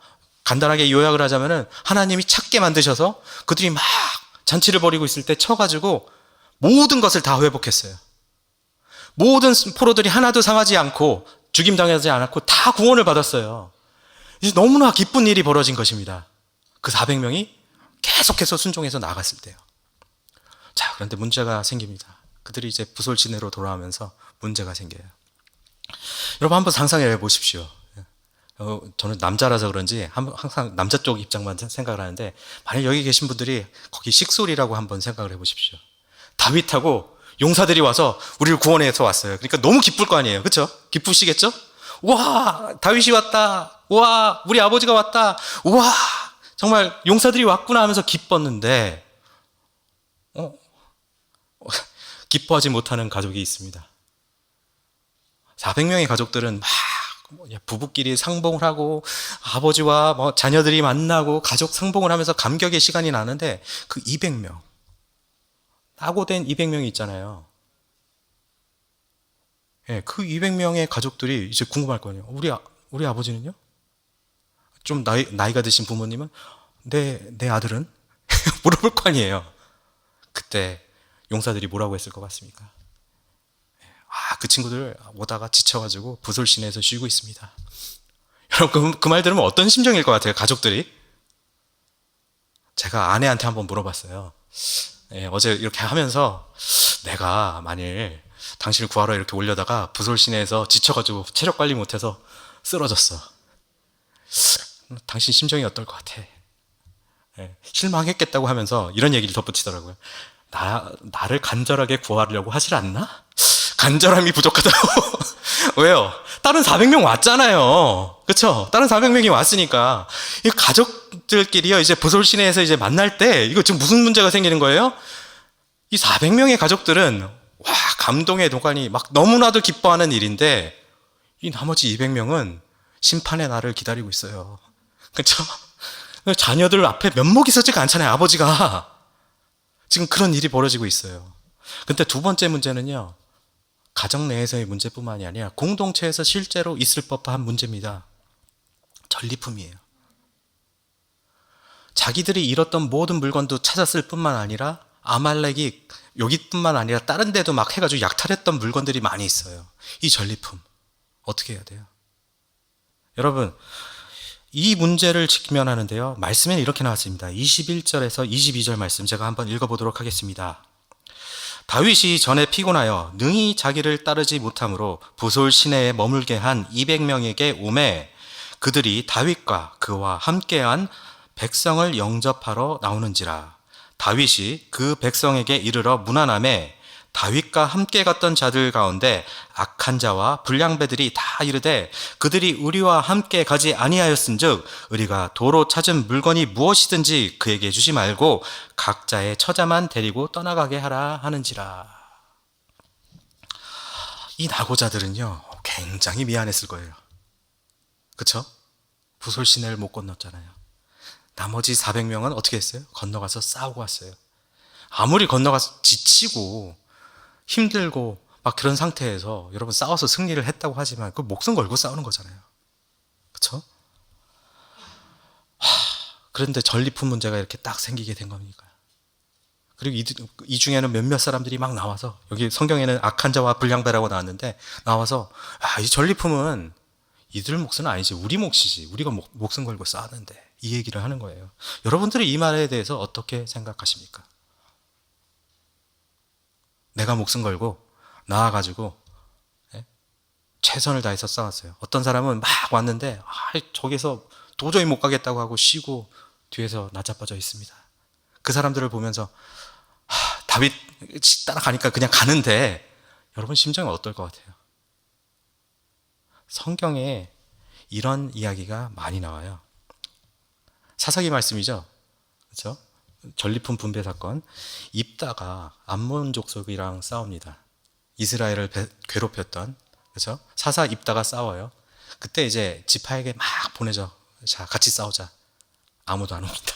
간단하게 요약을 하자면은 하나님이 찾게 만드셔서 그들이 막 잔치를 벌이고 있을 때 쳐가지고 모든 것을 다 회복했어요. 모든 포로들이 하나도 상하지 않고 죽임당하지 않았고 다 구원을 받았어요. 이제 너무나 기쁜 일이 벌어진 것입니다. 그 400명이 계속해서 순종해서 나갔을 때요. 자, 그런데 문제가 생깁니다. 그들이 이제 부솔 시내로 돌아오면서 문제가 생겨요. 여러분 한번 상상해 보십시오. 저는 남자라서 그런지 항상 남자 쪽 입장만 생각을 하는데 만약 여기 계신 분들이 거기 식솔이라고 한번 생각을 해 보십시오. 다윗하고 용사들이 와서 우리를 구원해서 왔어요. 그러니까 너무 기쁠 거 아니에요. 그렇죠? 기쁘시겠죠? 와, 다윗이 왔다. 와, 우리 아버지가 왔다. 와, 정말 용사들이 왔구나 하면서 기뻤는데 기뻐하지 못하는 가족이 있습니다. 400명의 가족들은 막 부부끼리 상봉을 하고 아버지와 자녀들이 만나고 가족 상봉을 하면서 감격의 시간이 나는데 그 200명 낙오된 200명이 있잖아요. 그 200명의 가족들이 이제 궁금할 거 아니에요. 우리 아버지는요? 좀 나이가 드신 부모님은 내 아들은? 물어볼 거 아니에요. 그때 용사들이 뭐라고 했을 것 같습니까? 그 친구들 오다가 지쳐가지고 부솔 시내에서 쉬고 있습니다. 여러분 그 말 들으면 어떤 심정일 것 같아요? 가족들이? 제가 아내한테 한번 물어봤어요. 어제 이렇게 하면서 내가 만일 당신을 구하러 이렇게 올려다가 부솔 시내에서 지쳐가지고 체력 관리 못해서 쓰러졌어. 당신 심정이 어떨 것 같아? 실망했겠다고 하면서 이런 얘기를 덧붙이더라고요. 나를 간절하게 구하려고 하질 않나? 간절함이 부족하다고. 왜요? 다른 400명 왔잖아요. 그쵸? 다른 400명이 왔으니까. 이 가족들끼리요, 이제 부솔 시내에서 이제 만날 때, 이거 지금 무슨 문제가 생기는 거예요? 이 400명의 가족들은, 감동의 도가니 막 너무나도 기뻐하는 일인데, 이 나머지 200명은 심판의 날을 기다리고 있어요. 그쵸? 자녀들 앞에 면목이 서지가 않잖아요, 아버지가. 지금 그런 일이 벌어지고 있어요. 근데 두 번째 문제는요, 가정 내에서의 문제뿐만이 아니라 공동체에서 실제로 있을 법한 문제입니다. 전리품이에요. 자기들이 잃었던 모든 물건도 찾았을 뿐만 아니라 아말렉이 여기뿐만 아니라 다른 데도 막 해가지고 약탈했던 물건들이 많이 있어요. 이 전리품 어떻게 해야 돼요? 여러분 이 문제를 직면하는데요, 말씀에는 이렇게 나왔습니다. 21절에서 22절 말씀 제가 한번 읽어보도록 하겠습니다. 다윗이 전에 피곤하여 능히 자기를 따르지 못함으로 부솔 시내에 머물게 한 200명에게 오매 그들이 다윗과 그와 함께한 백성을 영접하러 나오는지라. 다윗이 그 백성에게 이르러 문안하매 다윗과 함께 갔던 자들 가운데 악한 자와 불량배들이 다 이르되 그들이 우리와 함께 가지 아니하였은즉 우리가 도로 찾은 물건이 무엇이든지 그에게 주지 말고 각자의 처자만 데리고 떠나가게 하라 하는지라. 이 낙오자들은요 굉장히 미안했을 거예요. 그쵸? 부솔 시내를 못 건넜잖아요. 나머지 400명은 어떻게 했어요? 건너가서 싸우고 왔어요. 아무리 건너가서 지치고 힘들고 막 그런 상태에서 여러분 싸워서 승리를 했다고 하지만 그 목숨 걸고 싸우는 거잖아요. 그렇죠? 그런데 전리품 문제가 이렇게 딱 생기게 된 겁니까? 그리고 이 중에는 몇몇 사람들이 막 나와서 여기 성경에는 악한 자와 불량배라고 나왔는데 나와서 이 전리품은 이들 몫은 아니지 우리 몫이지 우리가 목숨 걸고 싸웠는데 이 얘기를 하는 거예요. 여러분들이 이 말에 대해서 어떻게 생각하십니까? 내가 목숨 걸고 나와가지고 최선을 다해서 싸웠어요. 어떤 사람은 막 왔는데 저기서 도저히 못 가겠다고 하고 쉬고 뒤에서 나자빠져 있습니다. 그 사람들을 보면서 다윗 따라가니까 그냥 가는데 여러분 심정이 어떨 것 같아요? 성경에 이런 이야기가 많이 나와요. 사사기 말씀이죠. 그렇죠? 전리품 분배 사건. 입다가 암몬 족속이랑 싸웁니다. 이스라엘을 괴롭혔던, 그렇죠? 사사 입다가 싸워요. 그때 이제 지파에게 막 보내죠. 자, 같이 싸우자. 아무도 안 옵니다.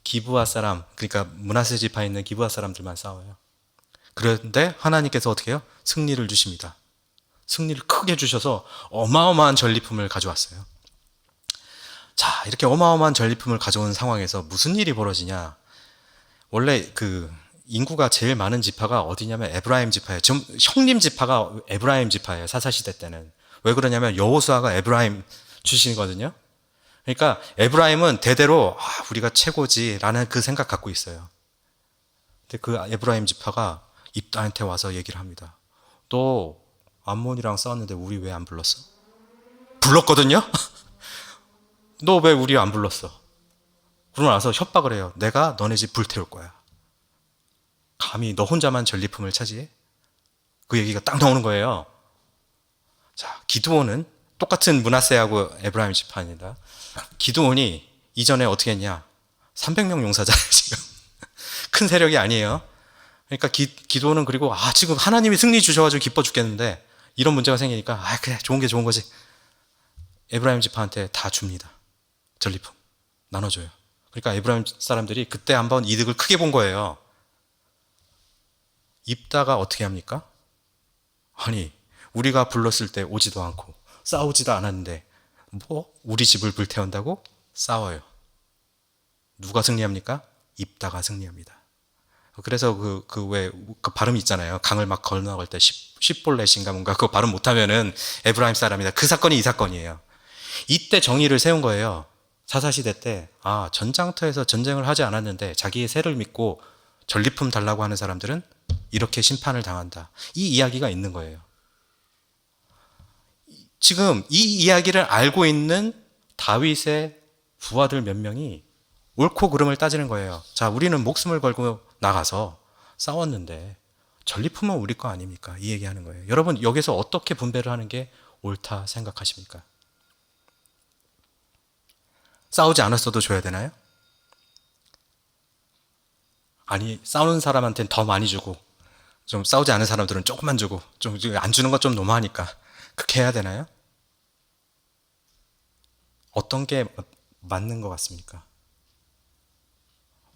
기브아 사람, 그러니까 므낫세 지파에 있는 기브아 사람들만 싸워요. 그런데 하나님께서 어떻게 해요? 승리를 주십니다. 승리를 크게 주셔서 어마어마한 전리품을 가져왔어요. 자, 이렇게 어마어마한 전리품을 가져온 상황에서 무슨 일이 벌어지냐? 원래 그 인구가 제일 많은 지파가 어디냐면 에브라임 지파예요. 지금 형님 지파가 에브라임 지파예요. 사사시대 때는. 왜 그러냐면 여호수아가 에브라임 출신이거든요. 그러니까 에브라임은 대대로 우리가 최고지라는 그 생각 갖고 있어요. 근데 그 에브라임 지파가 입다한테 와서 얘기를 합니다. 너 암몬이랑 싸웠는데 우리 왜 안 불렀어? 불렀거든요? 너 왜 우리 안 불렀어? 그러고 나서 협박을 해요. 내가 너네 집 불태울 거야. 감히 너 혼자만 전리품을 차지해? 그 얘기가 딱 나오는 거예요. 자, 기드온은 똑같은 므낫세하고 에브라임 지파입니다. 기드온이 이전에 어떻게 했냐? 300명 용사잖아요, 지금. 큰 세력이 아니에요. 그러니까 기드온은 그리고 지금 하나님이 승리 주셔가지고 기뻐 죽겠는데 이런 문제가 생기니까 그래 좋은 게 좋은 거지. 에브라임 지파한테 다 줍니다. 전리품 나눠줘요. 그러니까 에브라임 사람들이 그때 한번 이득을 크게 본 거예요. 입다가 어떻게 합니까? 아니 우리가 불렀을 때 오지도 않고 싸우지도 않았는데 우리 집을 불태운다고 싸워요. 누가 승리합니까? 입다가 승리합니다. 그래서 그 발음이 있잖아요. 강을 막 건너갈 때 십볼렛인가 뭔가 그거 발음 못하면은 에브라임 사람이다. 그 사건이 이 사건이에요. 이때 정의를 세운 거예요. 사사시대 때 전장터에서 전쟁을 하지 않았는데 자기의 세를 믿고 전리품 달라고 하는 사람들은 이렇게 심판을 당한다. 이 이야기가 있는 거예요. 지금 이 이야기를 알고 있는 다윗의 부하들 몇 명이 옳고 그름을 따지는 거예요. 자, 우리는 목숨을 걸고 나가서 싸웠는데 전리품은 우리 거 아닙니까? 이 얘기하는 거예요. 여러분 여기서 어떻게 분배를 하는 게 옳다 생각하십니까? 싸우지 않았어도 줘야 되나요? 아니 싸우는 사람한테는 더 많이 주고 좀 싸우지 않은 사람들은 조금만 주고 좀 안 주는 건 좀 너무하니까 그렇게 해야 되나요? 어떤 게 맞는 것 같습니까?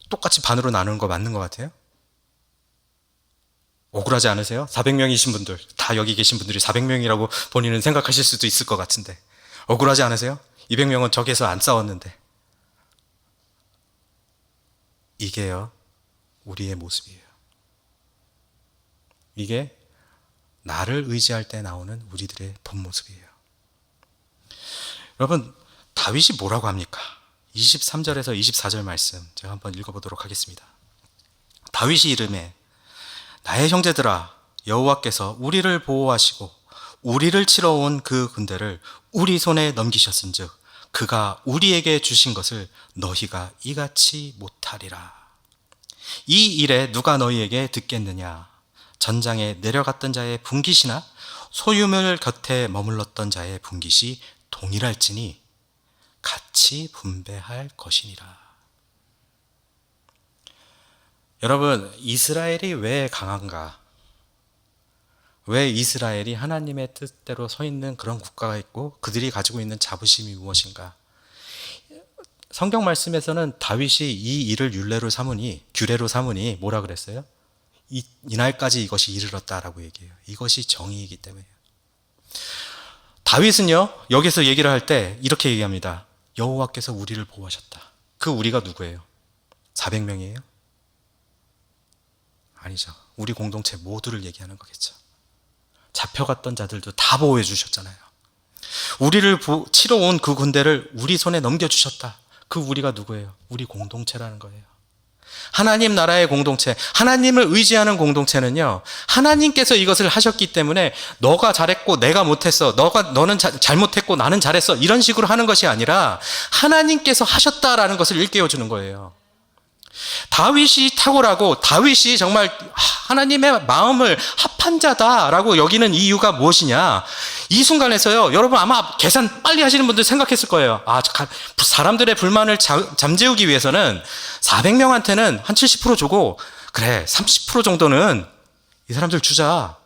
똑같이 반으로 나누는 거 맞는 것 같아요? 억울하지 않으세요? 400명이신 분들, 다 여기 계신 분들이 400명이라고 본인은 생각하실 수도 있을 것 같은데 억울하지 않으세요? 200명은 저기에서 안 싸웠는데. 이게요 우리의 모습이에요. 이게 나를 의지할 때 나오는 우리들의 본 모습이에요. 여러분 다윗이 뭐라고 합니까? 23절에서 24절 말씀 제가 한번 읽어보도록 하겠습니다. 다윗이 이르매 나의 형제들아 여호와께서 우리를 보호하시고 우리를 치러 온 그 군대를 우리 손에 넘기셨은즉 그가 우리에게 주신 것을 너희가 이같이 못하리라. 이 일에 누가 너희에게 듣겠느냐? 전장에 내려갔던 자의 분깃이나 소유물 곁에 머물렀던 자의 분깃이 동일할지니 같이 분배할 것이니라. 여러분, 이스라엘이 왜 강한가? 왜 이스라엘이 하나님의 뜻대로 서 있는 그런 국가가 있고 그들이 가지고 있는 자부심이 무엇인가? 성경 말씀에서는 다윗이 이 일을 규례로 삼으니 뭐라 그랬어요? 이날까지 이것이 이르렀다라고 얘기해요. 이것이 정의이기 때문에요. 다윗은요, 여기서 얘기를 할 때 이렇게 얘기합니다. 여호와께서 우리를 보호하셨다. 그 우리가 누구예요? 400명이에요? 아니죠. 우리 공동체 모두를 얘기하는 거겠죠. 잡혀갔던 자들도 다 보호해 주셨잖아요. 우리를 치러 온 그 군대를 우리 손에 넘겨주셨다. 그 우리가 누구예요? 우리 공동체라는 거예요. 하나님 나라의 공동체, 하나님을 의지하는 공동체는요, 하나님께서 이것을 하셨기 때문에 너가 잘했고 내가 못했어, 너는 잘못했고 나는 잘했어, 이런 식으로 하는 것이 아니라 하나님께서 하셨다라는 것을 일깨워주는 거예요. 다윗이 탁월하고 다윗이 정말 하나님의 마음을 합한 자다라고 여기는 이유가 무엇이냐? 이 순간에서요, 여러분 아마 계산 빨리 하시는 분들 생각했을 거예요. 사람들의 불만을 잠재우기 위해서는 400명한테는 한 70% 주고, 그래 30% 정도는 이 사람들 주자.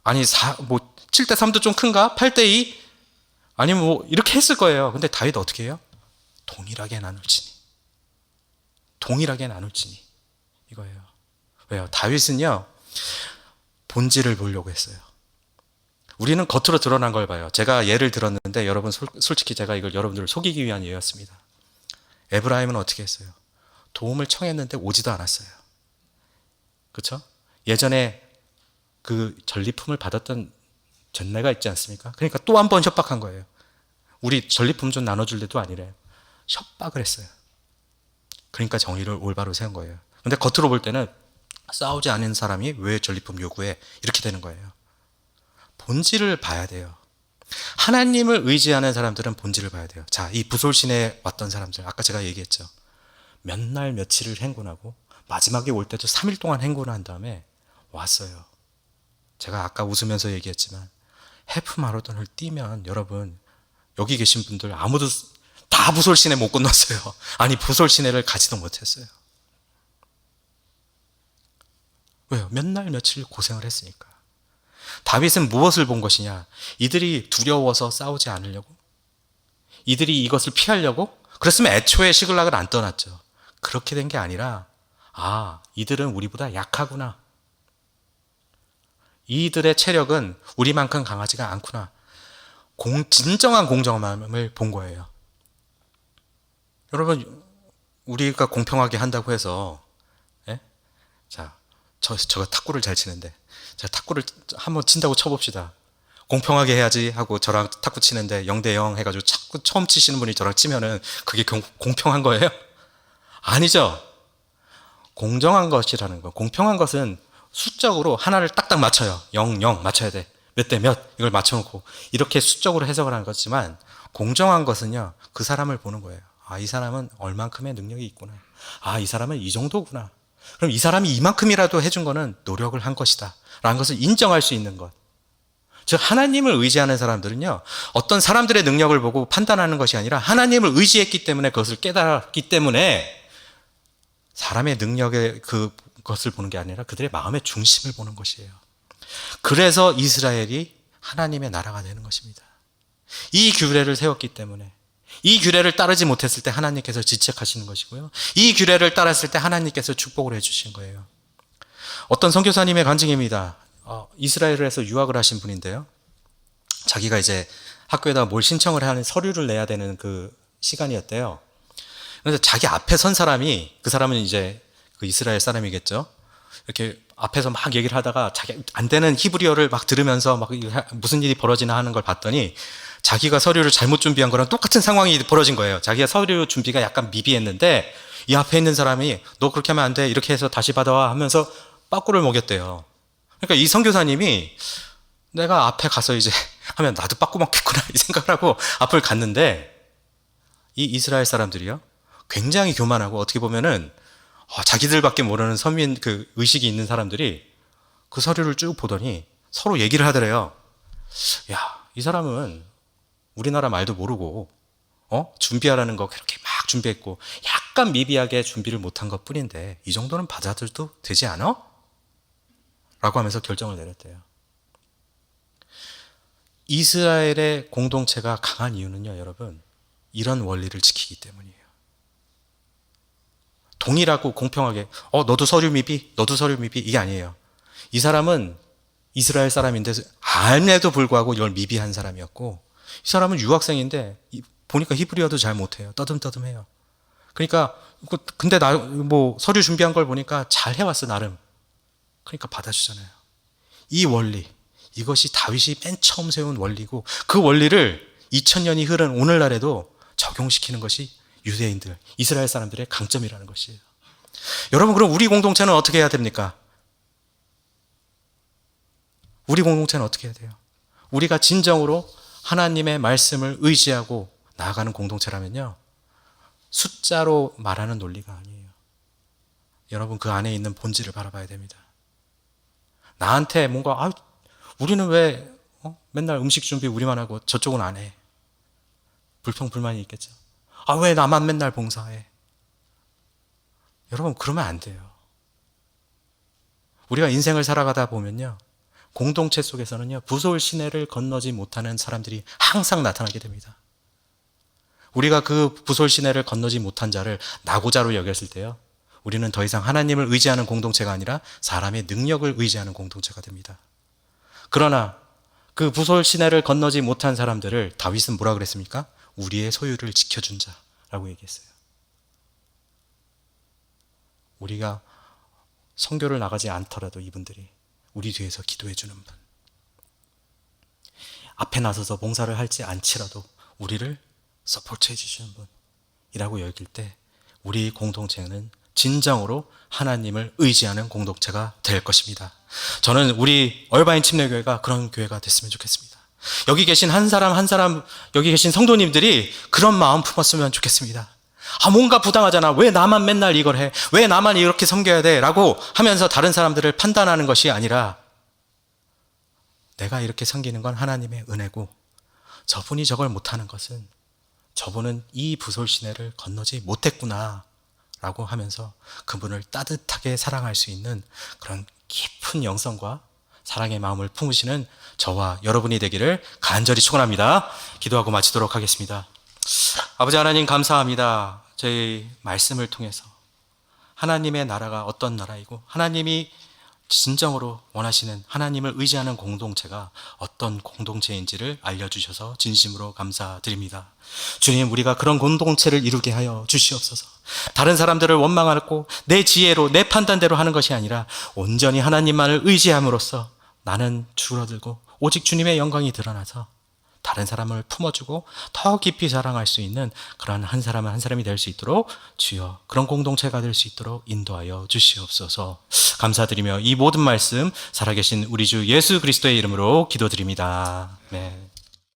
아니 7대 3도 좀 큰가? 8대 2? 아니면 뭐 이렇게 했을 거예요. 근데 다윗 어떻게 해요? 동일하게 나눌지니 이거예요. 왜요? 다윗은요, 본질을 보려고 했어요. 우리는 겉으로 드러난 걸 봐요. 제가 예를 들었는데 여러분, 솔직히 제가 이걸 여러분들을 속이기 위한 예였습니다. 에브라임은 어떻게 했어요? 도움을 청했는데 오지도 않았어요. 그렇죠? 예전에 그 전리품을 받았던 전례가 있지 않습니까? 그러니까 또 한 번 협박한 거예요. 우리 전리품 좀 나눠줄래도 아니래요. 협박을 했어요. 그러니까 정의를 올바로 세운 거예요. 근데 겉으로 볼 때는 싸우지 않은 사람이 왜 전리품 요구해? 이렇게 되는 거예요. 본질을 봐야 돼요. 하나님을 의지하는 사람들은 본질을 봐야 돼요. 자, 이 부솔신에 왔던 사람들, 아까 제가 얘기했죠. 몇 날 며칠을 행군하고 마지막에 올 때도 3일 동안 행군한 다음에 왔어요. 제가 아까 웃으면서 얘기했지만 해프 마라톤을 뛰면 여러분, 여기 계신 분들 아무도 다 부솔시내 못 건넜어요. 아니, 부솔시내를 가지도 못했어요. 왜요? 몇 날 며칠 고생을 했으니까. 다윗은 무엇을 본 것이냐? 이들이 두려워서 싸우지 않으려고? 이들이 이것을 피하려고? 그랬으면 애초에 시글락을 안 떠났죠. 그렇게 된 게 아니라, 이들은 우리보다 약하구나. 이들의 체력은 우리만큼 강하지가 않구나. 진정한 공정함을 본 거예요. 여러분, 우리가 공평하게 한다고 해서, 자, 저가 탁구를 잘 치는데, 제가 탁구를 한번 친다고 쳐봅시다. 공평하게 해야지 하고 저랑 탁구 치는데 0대0 해가지고 자꾸 처음 치시는 분이 저랑 치면은 그게 공평한 거예요? 아니죠. 공정한 것이라는 거, 공평한 것은 수적으로 하나를 딱딱 맞춰요. 0, 0 맞춰야 돼. 몇 대 몇 이걸 맞춰놓고 이렇게 수적으로 해석을 하는 거지만, 공정한 것은요, 그 사람을 보는 거예요. 이 사람은 얼만큼의 능력이 있구나. 이 사람은 이 정도구나. 그럼 이 사람이 이만큼이라도 해준 거는 노력을 한 것이다 라는 것을 인정할 수 있는 것. 즉, 하나님을 의지하는 사람들은요, 어떤 사람들의 능력을 보고 판단하는 것이 아니라 하나님을 의지했기 때문에, 그것을 깨달았기 때문에 사람의 능력의 그것을 보는 게 아니라 그들의 마음의 중심을 보는 것이에요. 그래서 이스라엘이 하나님의 나라가 되는 것입니다. 이 규례를 세웠기 때문에, 이 규례를 따르지 못했을 때 하나님께서 지책하시는 것이고요, 이 규례를 따랐을 때 하나님께서 축복을 해주신 거예요. 어떤 선교사님의 간증입니다. 이스라엘에서 유학을 하신 분인데요, 자기가 이제 학교에다 뭘 신청을 하는 서류를 내야 되는 그 시간이었대요. 그래서 자기 앞에 선 사람이, 그 사람은 이제 그 이스라엘 사람이겠죠. 이렇게 앞에서 막 얘기를 하다가 자기 안 되는 히브리어를 막 들으면서 막 무슨 일이 벌어지나 하는 걸 봤더니 자기가 서류를 잘못 준비한 거랑 똑같은 상황이 벌어진 거예요. 자기가 서류 준비가 약간 미비했는데 이 앞에 있는 사람이 너 그렇게 하면 안 돼, 이렇게 해서 다시 받아와 하면서 빠꾸를 먹였대요. 그러니까 이 선교사님이 내가 앞에 가서 이제 하면 나도 빠꾸 먹겠구나 이 생각을 하고 앞을 갔는데, 이 이스라엘 사람들이요, 굉장히 교만하고 어떻게 보면은 자기들밖에 모르는 서민 그 의식이 있는 사람들이 그 서류를 쭉 보더니 서로 얘기를 하더래요. 야, 이 사람은 우리나라 말도 모르고 준비하라는 거 그렇게 막 준비했고 약간 미비하게 준비를 못한 것 뿐인데 이 정도는 받아들여도 되지 않아? 라고 하면서 결정을 내렸대요. 이스라엘의 공동체가 강한 이유는요, 여러분, 이런 원리를 지키기 때문이에요. 동일하고 공평하게 너도 서류 미비, 너도 서류 미비 이게 아니에요. 이 사람은 이스라엘 사람인데 알매도 불구하고 이걸 미비한 사람이었고, 이 사람은 유학생인데 보니까 히브리어도 잘 못해요. 떠듬떠듬해요. 그러니까 근데 나 뭐 서류 준비한 걸 보니까 잘 해왔어 나름. 그러니까 받아주잖아요. 이 원리, 이것이 다윗이 맨 처음 세운 원리고 그 원리를 2000년이 흐른 오늘날에도 적용시키는 것이 유대인들, 이스라엘 사람들의 강점이라는 것이에요. 여러분, 그럼 우리 공동체는 어떻게 해야 됩니까? 우리 공동체는 어떻게 해야 돼요? 우리가 진정으로 하나님의 말씀을 의지하고 나아가는 공동체라면요, 숫자로 말하는 논리가 아니에요. 여러분, 그 안에 있는 본질을 바라봐야 됩니다. 나한테 뭔가 우리는 왜 맨날 음식 준비 우리만 하고 저쪽은 안 해? 불평불만이 있겠죠. 왜 나만 맨날 봉사해? 여러분, 그러면 안 돼요. 우리가 인생을 살아가다 보면요, 공동체 속에서는요, 부서울 시내를 건너지 못하는 사람들이 항상 나타나게 됩니다. 우리가 그 부솔 시내를 건너지 못한 자를 낙오자로 여겼을 때요, 우리는 더 이상 하나님을 의지하는 공동체가 아니라 사람의 능력을 의지하는 공동체가 됩니다. 그러나 그 부솔 시내를 건너지 못한 사람들을 다윗은 뭐라 그랬습니까? 우리의 소유를 지켜준 자라고 얘기했어요. 우리가 선교를 나가지 않더라도 이분들이 우리 뒤에서 기도해 주는 분, 앞에 나서서 봉사를 할지 않지라도 우리를 서포트해 주시는 분이라고 여길 때 우리 공동체는 진정으로 하나님을 의지하는 공동체가 될 것입니다. 저는 우리 얼바인 침례교회가 그런 교회가 됐으면 좋겠습니다. 여기 계신 한 사람 한 사람, 여기 계신 성도님들이 그런 마음 품었으면 좋겠습니다. 뭔가 부당하잖아. 왜 나만 맨날 이걸 해? 왜 나만 이렇게 섬겨야 돼? 라고 하면서 다른 사람들을 판단하는 것이 아니라, 내가 이렇게 섬기는 건 하나님의 은혜고 저분이 저걸 못하는 것은 저분은 이 부솔 시내를 건너지 못했구나 라고 하면서 그분을 따뜻하게 사랑할 수 있는 그런 깊은 영성과 사랑의 마음을 품으시는 저와 여러분이 되기를 간절히 축원합니다. 기도하고 마치도록 하겠습니다. 아버지 하나님, 감사합니다. 저희 말씀을 통해서 하나님의 나라가 어떤 나라이고 하나님이 진정으로 원하시는, 하나님을 의지하는 공동체가 어떤 공동체인지를 알려주셔서 진심으로 감사드립니다. 주님, 우리가 그런 공동체를 이루게 하여 주시옵소서. 다른 사람들을 원망하고 내 지혜로 내 판단대로 하는 것이 아니라 온전히 하나님만을 의지함으로써 나는 줄어들고 오직 주님의 영광이 드러나서 다른 사람을 품어주고 더 깊이 사랑할 수 있는 그런 한 사람은 한 사람이 될 수 있도록 주여 그런 공동체가 될 수 있도록 인도하여 주시옵소서. 감사드리며 이 모든 말씀 살아계신 우리 주 예수 그리스도의 이름으로 기도드립니다. 네.